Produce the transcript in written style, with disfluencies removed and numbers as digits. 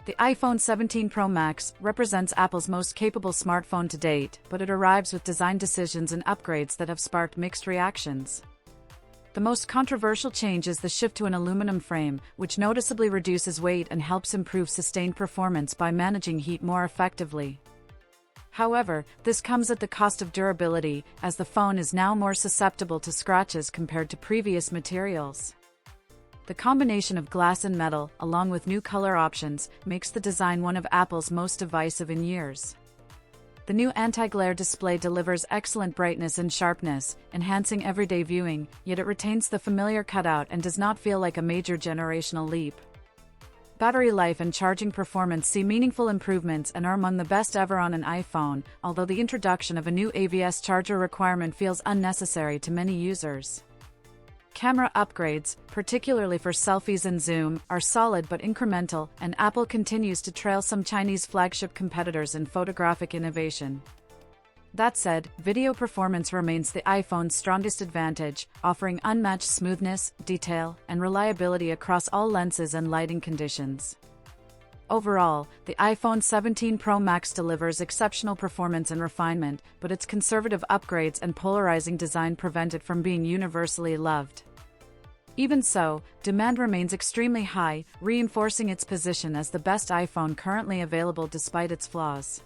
The iPhone 17 Pro Max represents Apple's most capable smartphone to date, but it arrives with design decisions and upgrades that have sparked mixed reactions. The most controversial change is the shift to an aluminum frame, which noticeably reduces weight and helps improve sustained performance by managing heat more effectively. However, this comes at the cost of durability, as the phone is now more susceptible to scratches compared to previous materials. The combination of glass and metal, along with new color options, makes the design one of Apple's most divisive in years. The new anti-glare display delivers excellent brightness and sharpness, enhancing everyday viewing, yet it retains the familiar cutout and does not feel like a major generational leap. Battery life and charging performance see meaningful improvements and are among the best ever on an iPhone, although the introduction of a new AVS charger requirement feels unnecessary to many users. Camera upgrades, particularly for selfies and zoom, are solid but incremental, and Apple continues to trail some Chinese flagship competitors in photographic innovation. That said, video performance remains the iPhone's strongest advantage, offering unmatched smoothness, detail, and reliability across all lenses and lighting conditions. Overall, the iPhone 17 Pro Max delivers exceptional performance and refinement, but its conservative upgrades and polarizing design prevent it from being universally loved. Even so, demand remains extremely high, reinforcing its position as the best iPhone currently available despite its flaws.